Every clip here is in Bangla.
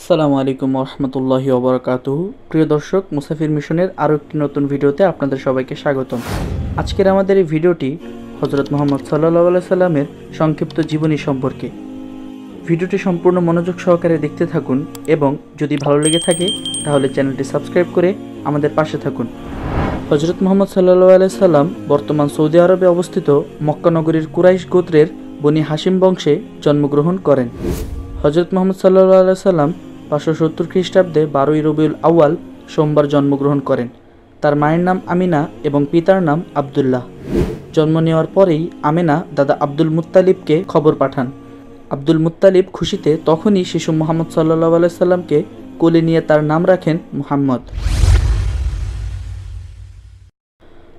আসসালামু আলাইকুম রহমতুল্লাহি ওবরাকাতুহু। প্রিয় দর্শক, মুসাফির মিশনের আরও একটি নতুন ভিডিওতে আপনাদের সবাইকে স্বাগতম। আজকের আমাদের এই ভিডিওটি হজরত মুহাম্মদ সাল্লাল্লাহু আলাইহি সাল্লামের সংক্ষিপ্ত জীবনী সম্পর্কে। ভিডিওটি সম্পূর্ণ মনোযোগ সহকারে দেখতে থাকুন এবং যদি ভালো লেগে থাকে তাহলে চ্যানেলটি সাবস্ক্রাইব করে আমাদের পাশে থাকুন। হজরত মুহাম্মদ সাল্লাল্লাহু আলাইহি সাল্লাম বর্তমান সৌদি আরবে অবস্থিত মক্কা নগরীর কুরাইশ গোত্রের বনি হাশিম বংশে জন্মগ্রহণ করেন। হজরত মুহাম্মদ সাল্লাল্লাহু আলাইহি সাল্লাম 570 খ্রিস্টাব্দে 12ই রবিউল আউয়াল সোমবার জন্মগ্রহণ করেন। তার মায়ের নাম আমিনা এবং পিতার নাম আবদুল্লাহ। জন্ম নেওয়ার পরেই আমিনা দাদা আব্দুল মুত্তালিবকে খবর পাঠান। আব্দুল মুত্তালিব খুশিতে তখনই শিশু মুহাম্মদ সাল্লাল্লাহু আলাইহি সাল্লামকে কোলে নিয়ে তার নাম রাখেন মুহাম্মদ।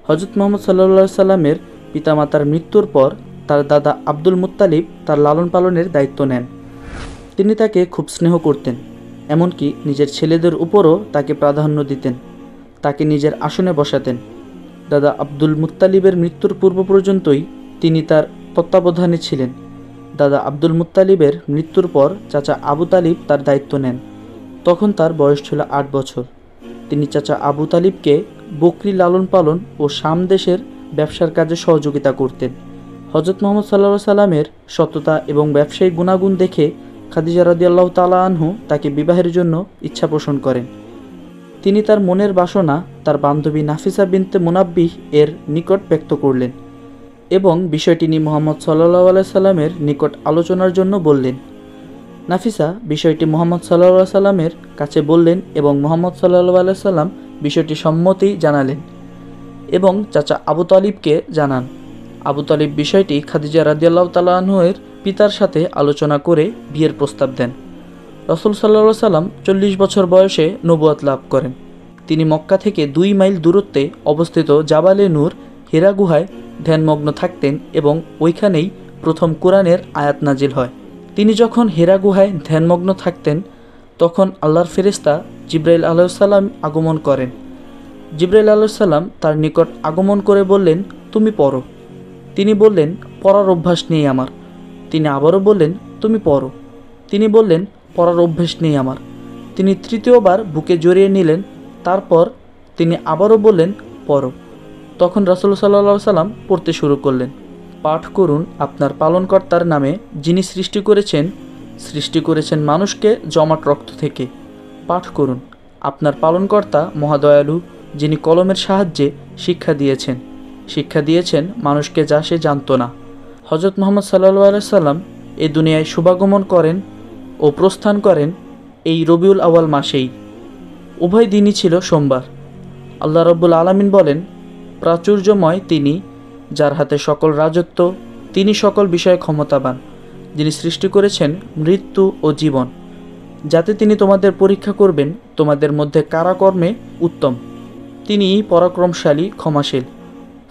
হজরত মুহাম্মদ সাল্লাল্লাহু আলাইহি সাল্লামের পিতামাতার মৃত্যুর পর তার দাদা আব্দুল মুত্তালিব তার লালন পালনের দায়িত্ব নেন। তিনি তাকে খুব স্নেহ করতেন, এমনকি নিজের ছেলেদের উপরও তাকে প্রাধান্য দিতেন, তাকে নিজের আসনে বসাতেন। দাদা আব্দুল মুত্তালিবের মৃত্যুর পূর্ব পর্যন্তই তিনি তার তত্ত্বাবধানে ছিলেন। দাদা আব্দুল মুত্তালিবের মৃত্যুর পর চাচা আবু তালিব তার দায়িত্ব নেন। তখন তার বয়স ছিল 8 বছর। তিনি চাচা আবু তালিবকে বকরি লালন পালন ও শাম দেশের ব্যবসার কাজে সহযোগিতা করতেন। হজরত মুহাম্মদ সাল্লাল্লাহু আলাইহি সাল্লামের সততা এবং ব্যবসায়িক গুণাগুণ দেখে খাদিজা রাদিয়াল্লাহু তাআলা আনহু তাকে বিবাহের জন্য ইচ্ছা পোষণ করেন। তিনি তার মনের বাসনা তার বান্ধবী নাফিসা বিনতে মুনাব্বিহ এর নিকট ব্যক্ত করলেন এবং বিষয়টি নিয়ে মুহাম্মদ সাল্লাল্লাহু আলাইহি সাল্লামের নিকট আলোচনার জন্য বললেন। নাফিসা বিষয়টি মুহাম্মদ সাল্লাল্লাহু আলাইহি সাল্লামের কাছে বললেন এবং মুহাম্মদ সাল্লাল্লাহু আলাইহি সাল্লাম বিষয়টি সম্মতি জানালেন এবং চাচা আবু তালিবকে জানান। আবু তালিব বিষয়টি খাদিজা রাদিয়াল্লাহু তাআলা আনহুর পিতার সাথে আলোচনা করে বিয়ের প্রস্তাব দেন। রাসূল সাল্লাল্লাহু আলাইহি সাল্লাম 40 বছর বয়সে নবুয়ত লাভ করেন। তিনি মক্কা থেকে 2 মাইল দূরত্বে অবস্থিত জাবালে নূর হিরা গুহায় ধ্যানমগ্ন থাকতেন এবং ওইখানেই প্রথম কোরআনের আয়াত নাজিল হয়। তিনি যখন হিরা গুহায় ধ্যানমগ্ন থাকতেন তখন আল্লাহর ফেরেশতা জিবরাইল আলাইহিস সালাম আগমন করেন। জিবরাইল আলাইহিস সালাম তার নিকট আগমন করে বললেন, তুমি পড়ো। তিনি বললেন, পড়ার অভ্যাস নেই আমার। তিনি আবারও বললেন, তুমি পড়ো। তিনি বললেন, পড়ার অভ্যাস নেই আমার। তিনি তৃতীয়বার বুকে জড়িয়ে নিলেন। তারপর তিনি আবারও বললেন, পড়ো। তখন রাসূল সাল্লাল্লাহু আলাইহি সাল্লাম পড়তে শুরু করলেন, পাঠ করুন আপনার পালনকর্তার নামে, যিনি সৃষ্টি করেছেন মানুষকে জমাট রক্ত থেকে। পাঠ করুন আপনার পালনকর্তা মহাদয়ালু, যিনি কলমের সাহায্যে শিক্ষা দিয়েছেন মানুষকে যা সে জানত না। হজরত মুহাম্মদ সাল্লাল্লাহু আলাইহি সাল্লাম এই দুনিয়ায় শুভাগমন করেন ও প্রস্থান করেন এই রবিউল আউয়াল মাসেই। উভয় দিনই ছিল সোমবার। আল্লাহ রাব্বুল আলামিন বলেন, প্রাচুর্যময় তিনি, যার হাতে সকল রাজত্ব, তিনি সকল বিষয়ে ক্ষমতাবান, যিনি সৃষ্টি করেছেন মৃত্যু ও জীবন, যাতে তিনি তোমাদের পরীক্ষা করবেন তোমাদের মধ্যে কারা কর্মে উত্তম। তিনি পরাক্রমশালী, ক্ষমাশীল।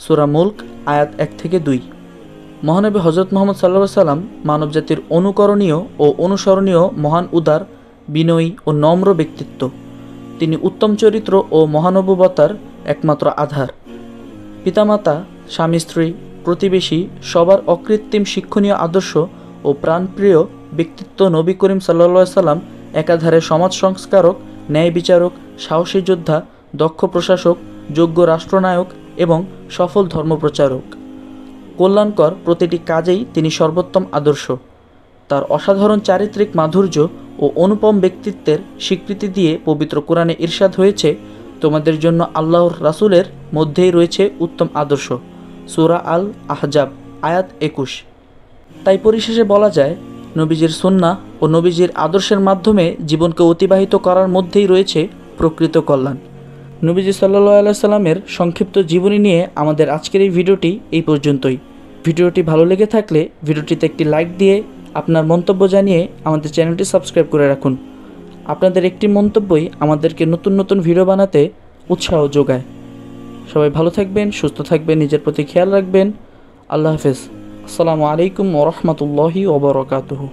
সূরা মুলক আয়াত 1-2। মহানবী হজরত মুহাম্মদ সাল্লাল্লাহু আলাইহি সাল্লাম মানবজাতির অনুকরণীয় ও অনুসরণীয় মহান উদার, বিনয়ী ও নম্র ব্যক্তিত্ব। তিনি উত্তম চরিত্র ও মহানুভবতার একমাত্র আধার। পিতামাতা, স্বামী স্ত্রী, প্রতিবেশী সবার অকৃত্রিম শিক্ষণীয় আদর্শ ও প্রাণপ্রিয় ব্যক্তিত্ব নবী করিম সাল্লাল্লাহু আলাইহি সাল্লাম একাধারে সমাজ সংস্কারক, ন্যায় বিচারক, সাহসী যোদ্ধা, দক্ষ প্রশাসক, যোগ্য রাষ্ট্রনায়ক এবং সফল ধর্মপ্রচারক। কল্যাণকর প্রতিটি কাজেই তিনি সর্বোত্তম আদর্শ। তার অসাধারণ চারিত্রিক মাধুর্য ও অনুপম ব্যক্তিত্বের স্বীকৃতি দিয়ে পবিত্র কোরআনে ইরশাদ হয়েছে, তোমাদের জন্য আল্লাহর রাসূলের মধ্যেই রয়েছে উত্তম আদর্শ। সূরা আল আহজাব আয়াত 21। তাই পরিশেষে বলা যায়, নবীজির সুন্নাহ ও নবীজির আদর্শের মাধ্যমে জীবনকে অতিবাহিত করার মধ্যেই রয়েছে প্রকৃত কল্যাণ। নবীজি সাল্লাল্লাহু আলাইহি সাল্লামের সংক্ষিপ্ত জীবনী নিয়ে আমাদের আজকের এই ভিডিওটি এই পর্যন্তই। ভিডিওটি ভালো লেগে থাকলে ভিডিওটিতে একটি লাইক দিয়ে আপনার মন্তব্য জানিয়ে আমাদের চ্যানেলটি সাবস্ক্রাইব করে রাখুন। আপনাদের একটি মন্তব্যই আমাদেরকে নতুন নতুন ভিডিও বানাতে উৎসাহ যোগায়। সবাই ভালো থাকবেন, সুস্থ থাকবেন, নিজের প্রতি খেয়াল রাখবেন। আল্লাহ হাফেজ। আসসালামু আলাইকুম ওয়া রাহমাতুল্লাহি ওয়া বারাকাতুহু।